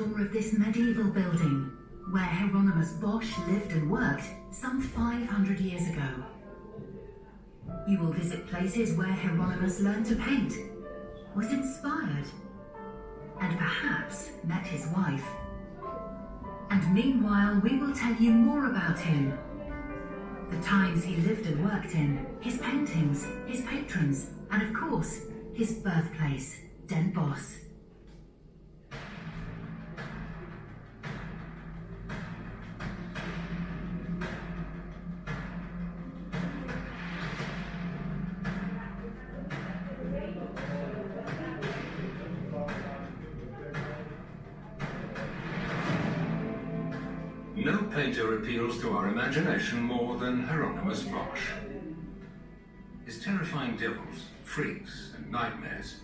tour of this medieval building, where Hieronymus Bosch lived and worked some 500 years ago. You will visit places where Hieronymus learned to paint, was inspired, and perhaps met his wife. And meanwhile, we will tell you more about him. The times he lived and worked in, his paintings, his patrons, and of course, his birthplace, Den Bosch. No painter appeals to our imagination more than Hieronymus Bosch. His terrifying devils, freaks, and nightmares,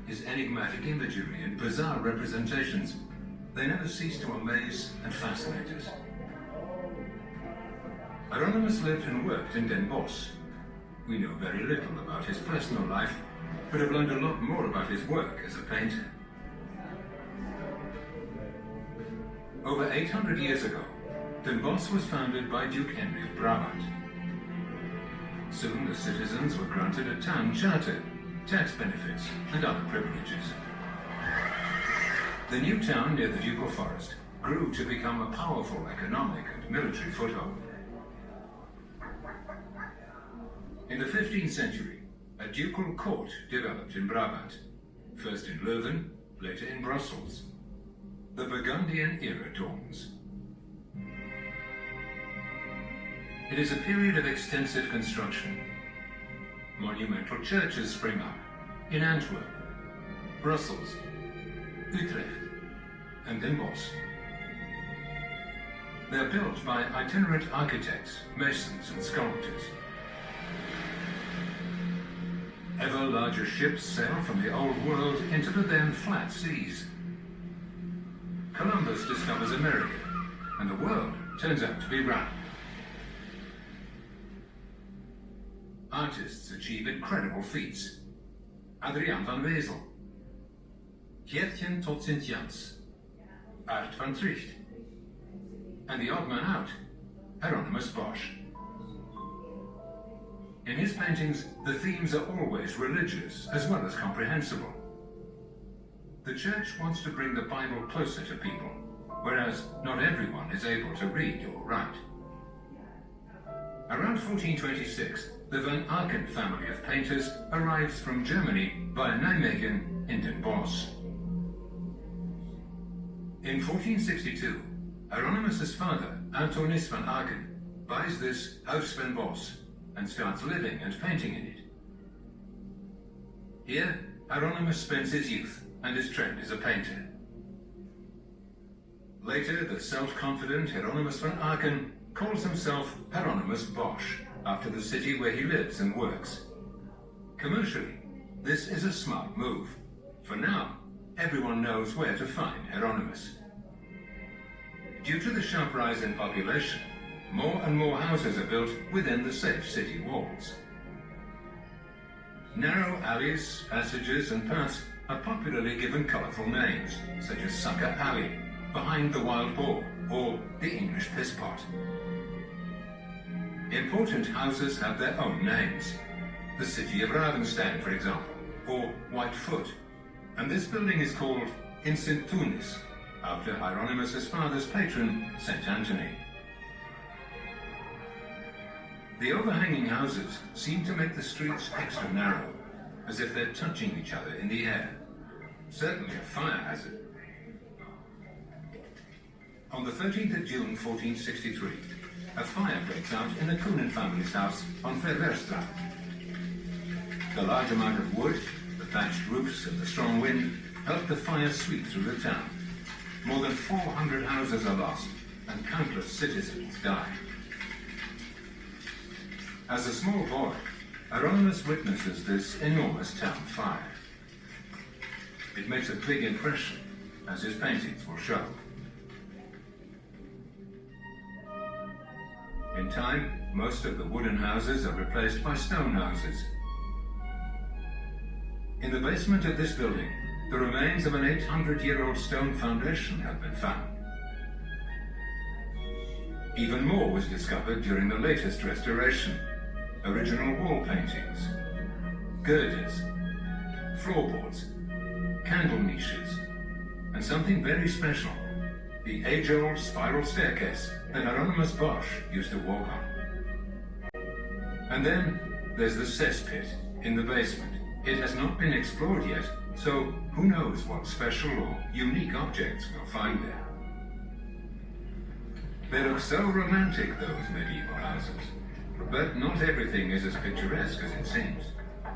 his enigmatic imagery and bizarre representations, they never cease to amaze and fascinate us. Hieronymus lived and worked in Den Bosch. We know very little about his personal life, but have learned a lot more about his work as a painter. Over 800 years ago, Den Bosch was founded by Duke Henry of Brabant. Soon the citizens were granted a town charter, tax benefits, and other privileges. The new town near the ducal forest grew to become a powerful economic and military foothold. In the 15th century, a ducal court developed in Brabant, first in Leuven, later in Brussels. The Burgundian era dawns. It is a period of extensive construction. Monumental churches spring up in Antwerp, Brussels, Utrecht, and Den Bosch. They are built by itinerant architects, masons, and sculptors. Ever larger ships sail from the old world into the then flat seas. Columbus discovers America, and the world turns out to be round. Artists achieve incredible feats. Adriaan van Wezel, Geertjen tot Sint-Jans, Art van Tricht, and the odd man out, Hieronymus Bosch. In his paintings, the themes are always religious as well as comprehensible. The Church wants to bring the Bible closer to people, whereas not everyone is able to read or write. Around 1426, the Van Aken family of painters arrives from Germany via Nijmegen in Den Bosch. In 1462, Hieronymus' father, Antonius van Aken, buys this Huis van Bosch and starts living and painting in it. Here, Hieronymus spends his youth and is trained as a painter. Later, the self-confident Hieronymus van Aken calls himself Hieronymus Bosch, after the city where he lives and works. Commercially, this is a smart move. For now, everyone knows where to find Hieronymus. Due to the sharp rise in population, more and more houses are built within the safe city walls. Narrow alleys, passages, and paths are popularly given colourful names, such as Sucker Alley, Behind the Wild Boar, or the English Piss Pot. Important houses have their own names. The city of Ravenstein, for example, or White Foot, and this building is called in Sint Tunis, after Hieronymus' father's patron, St. Anthony. The overhanging houses seem to make the streets extra narrow, as if they're touching each other in the air. Certainly a fire hazard. On the 13th of June 1463, a fire breaks out in the Koenen family's house on Verwerstraat. The large amount of wood, the thatched roofs, and the strong wind help the fire sweep through the town. More than 400 houses are lost, and countless citizens die. As a small boy, Hieronymus witnesses this enormous town fire. It makes a big impression, as his paintings will show. In time, most of the wooden houses are replaced by stone houses. In the basement of this building, the remains of an 800-year-old stone foundation have been found. Even more was discovered during the latest restoration. Original wall paintings, girders, floorboards, candle niches, and something very special, the age-old spiral staircase that Hieronymus Bosch used to walk on. And then there's the cesspit in the basement. It has not been explored yet, so who knows what special or unique objects we'll find there. They look so romantic, those medieval houses. But not everything is as picturesque as it seems.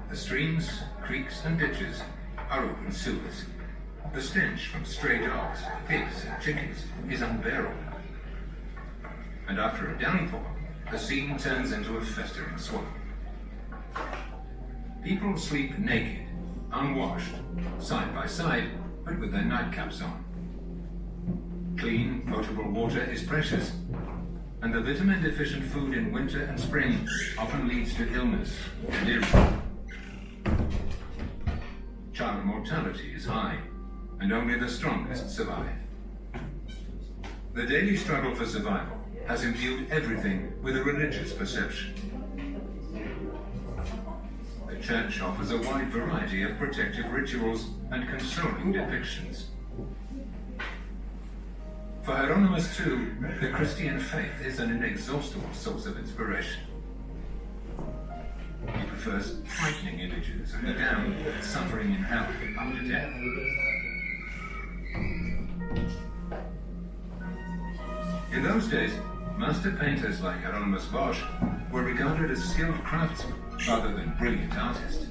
The streams, creeks and ditches are open sewers. The stench from stray dogs, pigs and chickens is unbearable. And after a downpour, the scene turns into a festering swamp. People sleep naked, unwashed, side by side, but with their nightcaps on. Clean, potable water is precious, and the vitamin-deficient food in winter and spring often leads to illness and injury. Child mortality is high, and only the strongest survive. The daily struggle for survival has imbued everything with a religious perception. The church offers a wide variety of protective rituals and consoling depictions. For Hieronymus too, the Christian faith is an inexhaustible source of inspiration. He prefers frightening images of the damned suffering in hell after death. In those days, master painters like Hieronymus Bosch were regarded as skilled craftsmen rather than brilliant artists.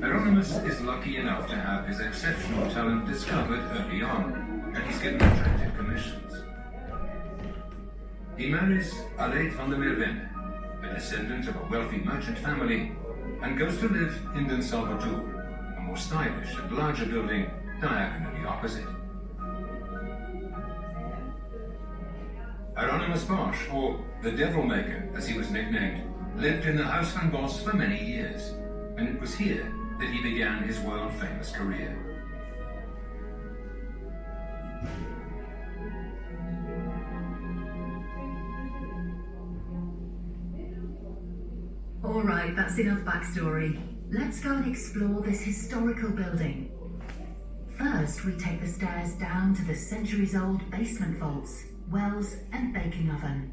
Hieronymus is lucky enough to have his exceptional talent discovered early on, and he's given attractive commissions. He marries Aleid van der Merwende, a descendant of a wealthy merchant family, and goes to live in Den Salvador, a more stylish and larger building diagonally opposite. Hieronymus Bosch, or the Devil Maker as he was nicknamed, lived in the House van Bosch for many years, and it was here that he began his world-famous career. All right, that's enough backstory. Let's go and explore this historical building. First, we take the stairs down to the centuries-old basement vaults, wells and baking oven.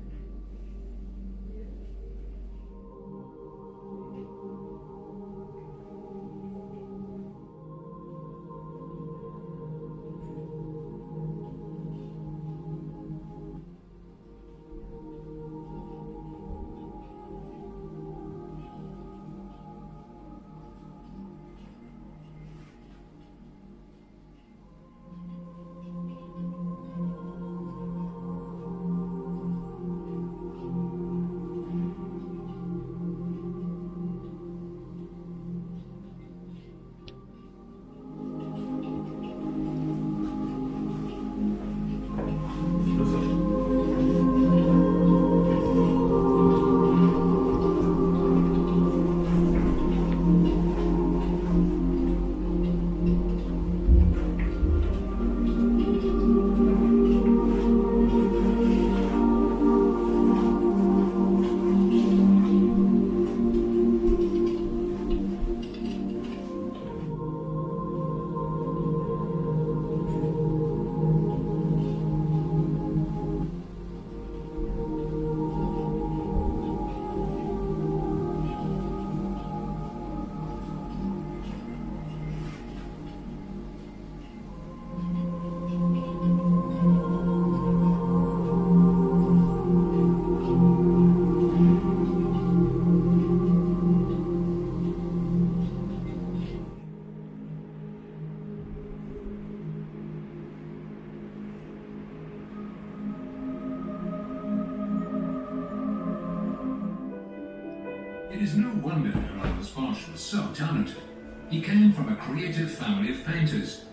It is no wonder Hieronymus Bosch was so talented. He came from a creative family of painters.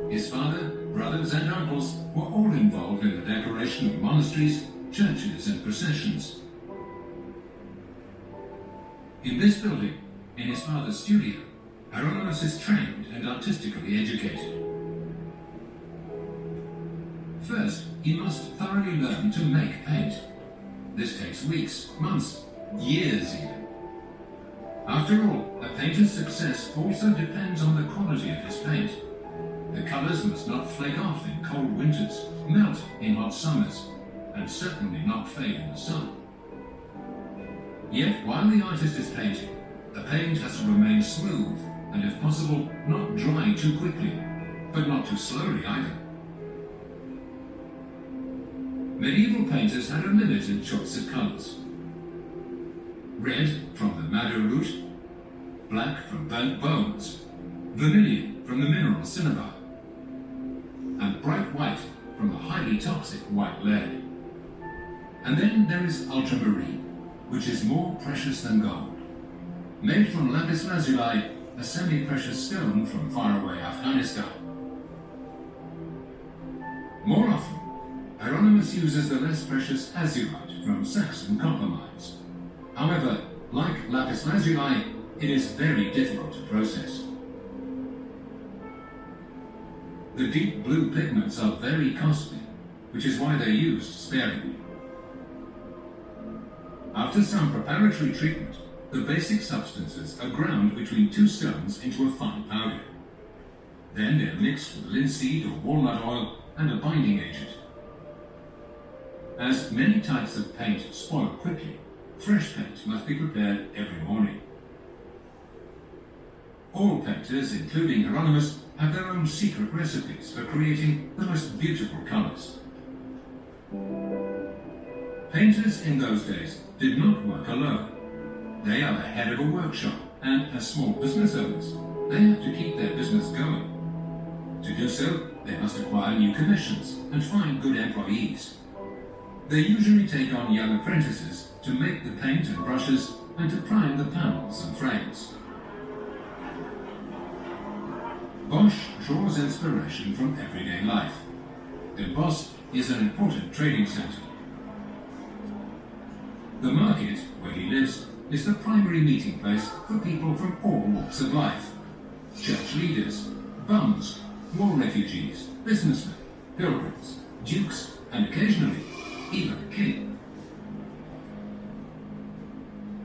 His father, brothers and uncles were all involved in the decoration of monasteries, churches and processions. In this building, in his father's studio, Hieronymus is trained and artistically educated. First, he must thoroughly learn to make paint. This takes weeks, months, years even. After all, a painter's success also depends on the quality of his paint. The colours must not flake off in cold winters, melt in hot summers, and certainly not fade in the sun. Yet, while the artist is painting, the paint has to remain smooth and, if possible, not dry too quickly, but not too slowly either. Medieval painters had a limited choice of colours. Red from the madder root, black from burnt bones, vermilion from the mineral cinnabar, and bright white from the highly toxic white lead. And then there is ultramarine, which is more precious than gold. Made from lapis lazuli, a semi-precious stone from faraway Afghanistan. More often, Hieronymus uses the less precious azurite from Saxon copper mines. However, like lapis lazuli, it is very difficult to process. The deep blue pigments are very costly, which is why they're used sparingly. After some preparatory treatment, the basic substances are ground between two stones into a fine powder. Then they're mixed with linseed or walnut oil and a binding agent. As many types of paint spoil quickly, fresh paint must be prepared every morning. All painters, including Hieronymus, have their own secret recipes for creating the most beautiful colours. Painters in those days did not work alone. They are the head of a workshop, and as small business owners, they have to keep their business going. To do so, they must acquire new commissions and find good employees. They usually take on young apprentices to make the paint and brushes and to prime the panels and frames. Bosch draws inspiration from everyday life. Den Bosch is an important trading centre. The market, where he lives, is the primary meeting place for people from all walks of life. Church leaders, bums, war refugees, businessmen, pilgrims, dukes, and occasionally, even a king.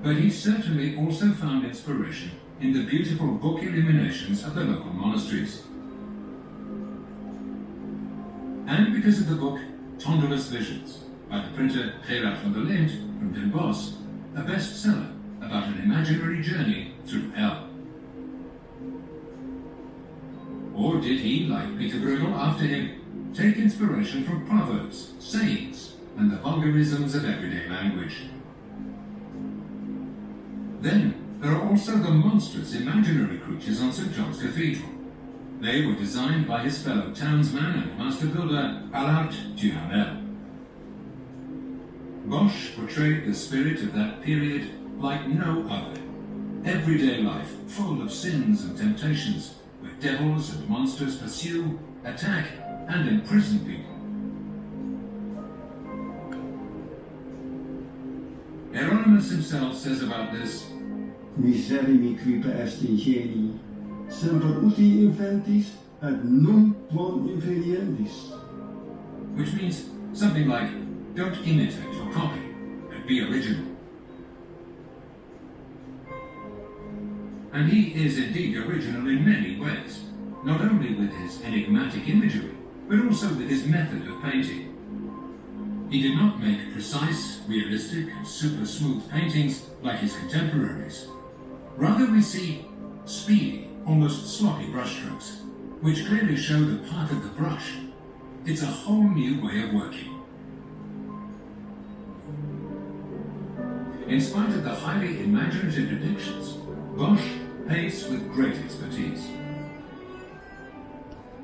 But he certainly also found inspiration in the beautiful book illuminations of the local monasteries. And because of the book Tondeless Visions by the printer Gerard van der Lint from Den Bosch, a bestseller about an imaginary journey through hell. Or did he, like Peter Bruegel after him, take inspiration from proverbs, sayings, and the vulgarisms of everyday language? Then there are also the monstrous imaginary creatures on St. John's Cathedral. They were designed by his fellow townsman and master builder, Allard Jheronimus. Bosch portrayed the spirit of that period like no other. Everyday life full of sins and temptations, where devils and monsters pursue, attack, and imprison people. Hieronymus himself says about this, Miserrimi quipe est ingenii, semper uti inventis, et nunc quam inferientis. which means something like, don't imitate or copy, but be original. And he is indeed original in many ways, not only with his enigmatic imagery, but also with his method of painting. He did not make precise, realistic, and super smooth paintings like his contemporaries. Rather, we see speedy, almost sloppy brushstrokes, which clearly show the path of the brush. It's a whole new way of working. In spite of the highly imaginative depictions, Bosch paints with great expertise.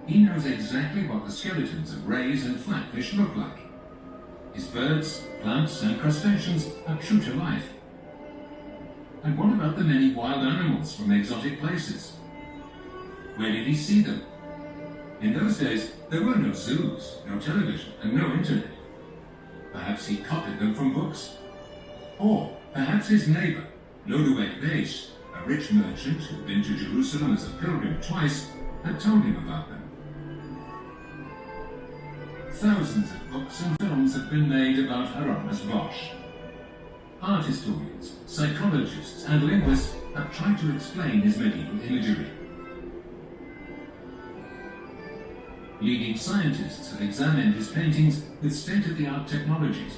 He knows exactly what the skeletons of rays and flatfish look like. His birds, plants, and crustaceans are true to life. And what about the many wild animals from exotic places? Where did he see them? In those days, there were no zoos, no television, and no internet. Perhaps he copied them from books. Or perhaps his neighbor, Lodewijk Bees, a rich merchant who'd been to Jerusalem as a pilgrim twice had told him about them. Thousands of books and films have been made about Hieronymus Bosch. Art historians, psychologists, and linguists have tried to explain his medieval imagery. Leading scientists have examined his paintings with state-of-the-art technologies.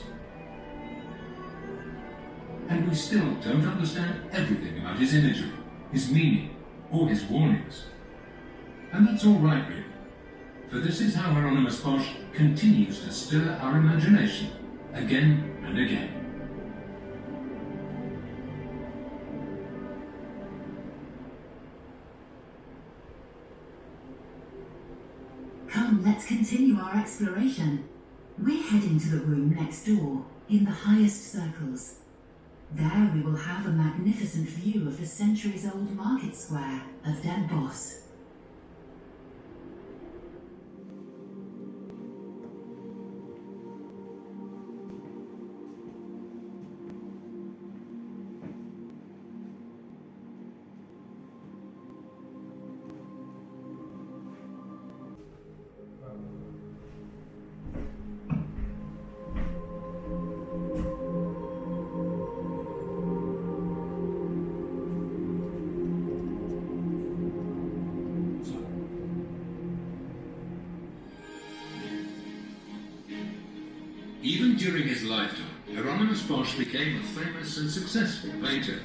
And we still don't understand everything about his imagery, his meaning, or his warnings. And that's all right, really, for this is how Hieronymus Bosch continues to stir our imagination again and again. Come, let's continue our exploration. We're heading to the room next door, in the highest circles. There we will have a magnificent view of the centuries-old market square of Den Bosch. Even during his lifetime, Hieronymus Bosch became a famous and successful painter.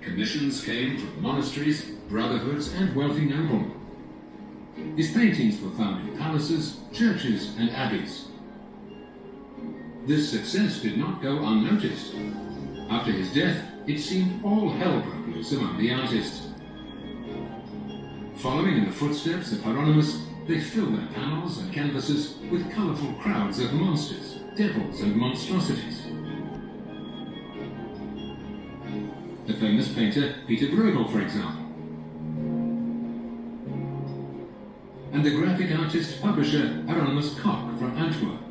Commissions came from monasteries, brotherhoods, and wealthy noblemen. His paintings were found in palaces, churches, and abbeys. This success did not go unnoticed. After his death, it seemed all hell broke loose among the artists. Following in the footsteps of Hieronymus, they filled their panels and canvases with colourful crowds of monsters, devils, and monstrosities. The famous painter Peter Bruegel, for example, and the graphic artist-publisher Hieronymus Koch from Antwerp.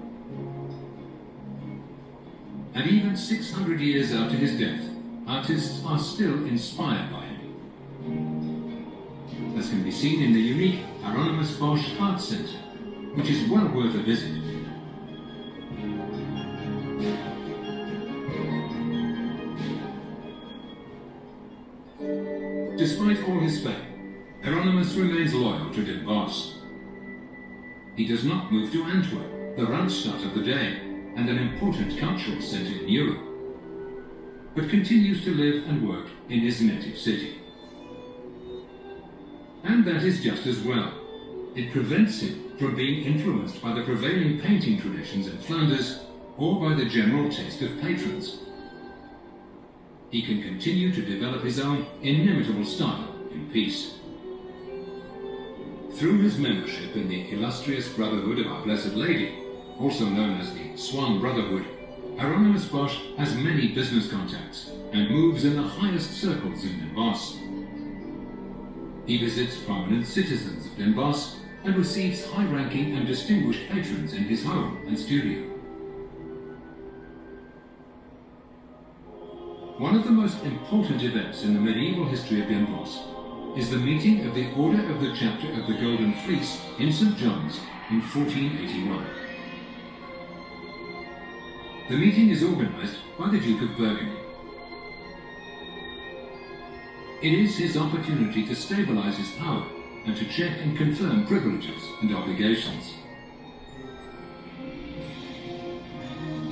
And even 600 years after his death, artists are still inspired by him. As can be seen in the unique Hieronymus Bosch Art Centre, which is well worth a visit. Despite all his fame, Hieronymus remains loyal to Den Bosch. He does not move to Antwerp, the Randstad of the day, and an important cultural centre in Europe, but continues to live and work in his native city. And that is just as well. It prevents him from being influenced by the prevailing painting traditions in Flanders or by the general taste of patrons. He can continue to develop his own inimitable style in peace. Through his membership in the illustrious Brotherhood of Our Blessed Lady, also known as the Swan Brotherhood, Hieronymus Bosch has many business contacts and moves in the highest circles in Den Bosch. He visits prominent citizens of Den Bosch and receives high-ranking and distinguished patrons in his home and studio. One of the most important events in the medieval history of Den Bosch is the meeting of the Order of the Chapter of the Golden Fleece in St. John's in 1481. The meeting is organized by the Duke of Burgundy. It is his opportunity to stabilize his power and to check and confirm privileges and obligations.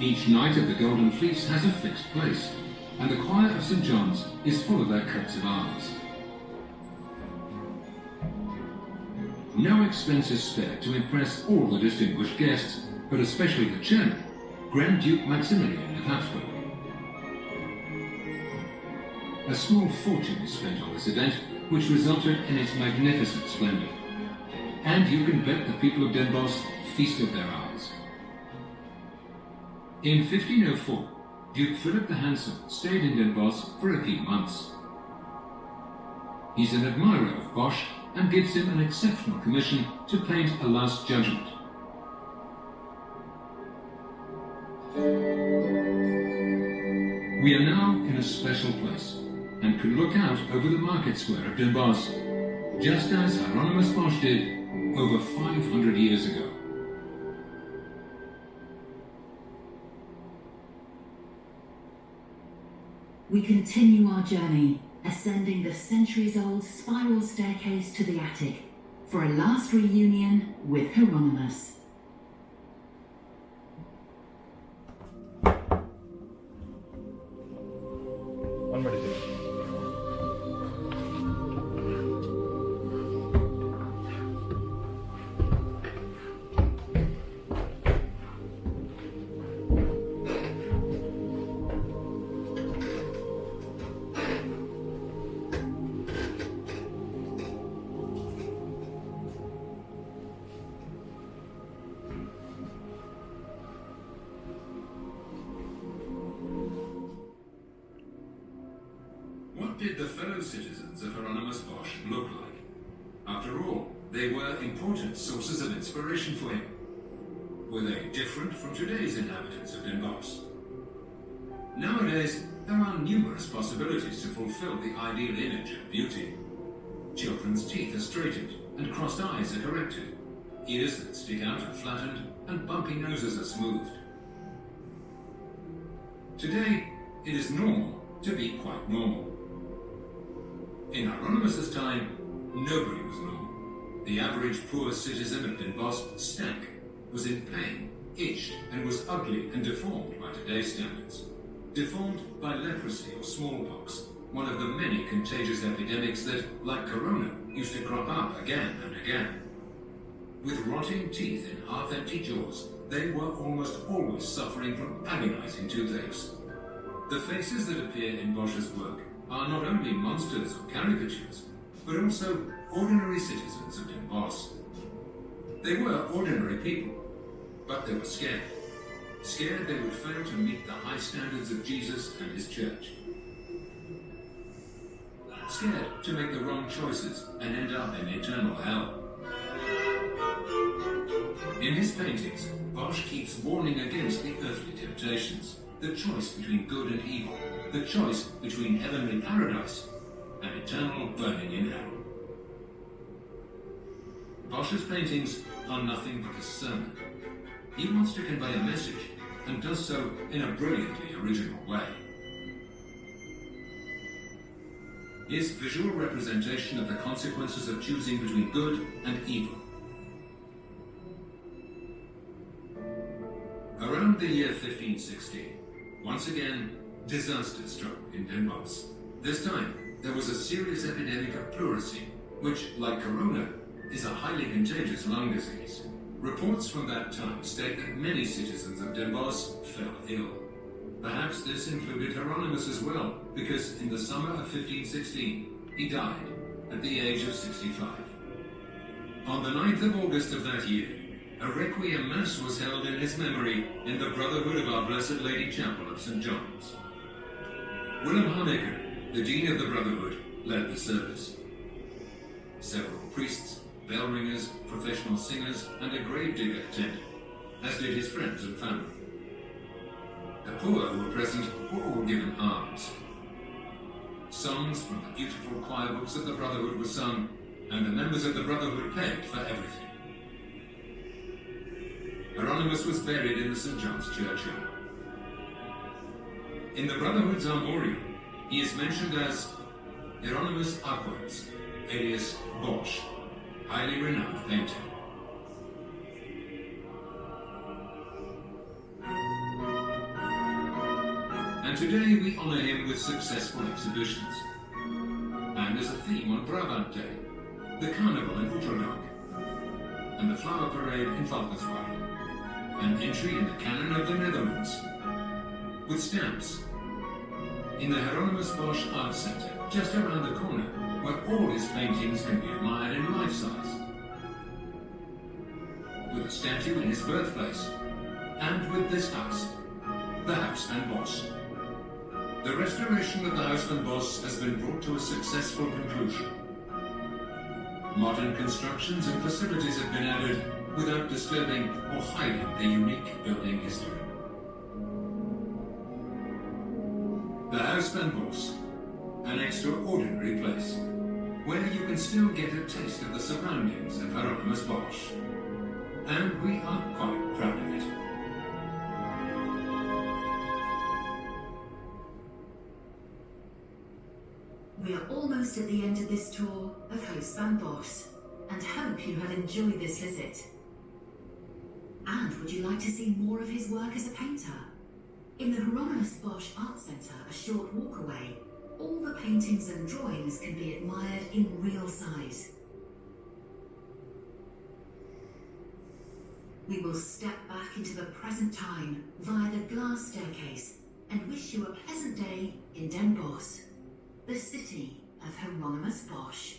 Each Knight of the Golden Fleece has a fixed place, and the choir of St. John's is full of their coats of arms. No expense is spared to impress all the distinguished guests, but especially the chairman, Grand Duke Maximilian of Habsburg. A small fortune is spent on this event, which resulted in its magnificent splendor. And you can bet the people of Den Bosch feasted their eyes. In 1504, Duke Philip the Handsome stayed in Den Bosch for a few months. He's an admirer of Bosch and gives him an exceptional commission to paint a Last Judgment. We are now in a special place, and could look out over the market square of Den Bosch, just as Hieronymus Bosch did over 500 years ago. We continue our journey, ascending the centuries-old spiral staircase to the attic for a last reunion with Hieronymus. On meditation. What did the fellow citizens of Hieronymus Bosch look like? After all, they were important sources of inspiration for him. Were they different from today's inhabitants of Den Bosch? Nowadays, there are numerous possibilities to fulfill the ideal image of beauty. Children's teeth are straightened and crossed eyes are corrected. Ears that stick out are flattened and bumpy noses are smoothed. Today, it is normal to be quite normal. In Hieronymus' time, nobody was normal. The average poor citizen of Den Bosch stank, was in pain, itched, and was ugly and deformed by today's standards. Deformed by leprosy or smallpox, one of the many contagious epidemics that, like corona, used to crop up again and again. With rotting teeth and half-empty jaws, they were almost always suffering from agonizing toothaches. The faces that appear in Bosch's work are not only monsters or caricatures, but also ordinary citizens of Den Bosch. They were ordinary people, but they were scared. Scared they would fail to meet the high standards of Jesus and his church. Scared to make the wrong choices and end up in eternal hell. In his paintings, Bosch keeps warning against the earthly temptations, the choice between good and evil, the choice between heavenly paradise and eternal burning in hell. Bosch's paintings are nothing but a sermon. He wants to convey a message and does so in a brilliantly original way. His visual representation of the consequences of choosing between good and evil. Around the year 1516, once again, disaster struck in Den Bosch. This time, there was a serious epidemic of pleurisy, which, like corona, is a highly contagious lung disease. Reports from that time state that many citizens of Den Bosch fell ill. Perhaps this included Hieronymus as well, because in the summer of 1516, he died at the age of 65. On the 9th of August of that year, a requiem mass was held in his memory in the Brotherhood of Our Blessed Lady Chapel of St. John's. Willem Harnacker, the Dean of the Brotherhood, led the service. Several priests, bell ringers, professional singers, and a gravedigger attended, as did his friends and family. The poor who were present were all given alms. Songs from the beautiful choir books of the Brotherhood were sung, and the members of the Brotherhood paid for everything. Hieronymus was buried in the St. John's churchyard. In the Brotherhood's armorium, he is mentioned as Hieronymus Bosch, alias Bosch, highly renowned painter. And today we honor him with successful exhibitions. And as a theme on Brabant Day, the Carnival in Utrecht, and the Flower Parade in Valkenswaard, an entry in the canon of the Netherlands, with stamps in the Jheronimus Bosch Art Center, just around the corner, where all his paintings can be admired in life-size, with a statue in his birthplace, and with this house, the House Den Bosch. The restoration of the House Den Bosch has been brought to a successful conclusion. Modern constructions and facilities have been added without disturbing or hiding the unique building history. The House Den Bosch, an extraordinary place, where you can still get a taste of the surroundings of Hieronymus Bosch. And we are quite proud of it. We are almost at the end of this tour of host Den Bosch, and hope you have enjoyed this visit. And would you like to see more of his work as a painter? In the Hieronymus Bosch Art Centre, a short walk away, all the paintings and drawings can be admired in real size. We will step back into the present time via the glass staircase and wish you a pleasant day in Den Bosch, the city of Hieronymus Bosch.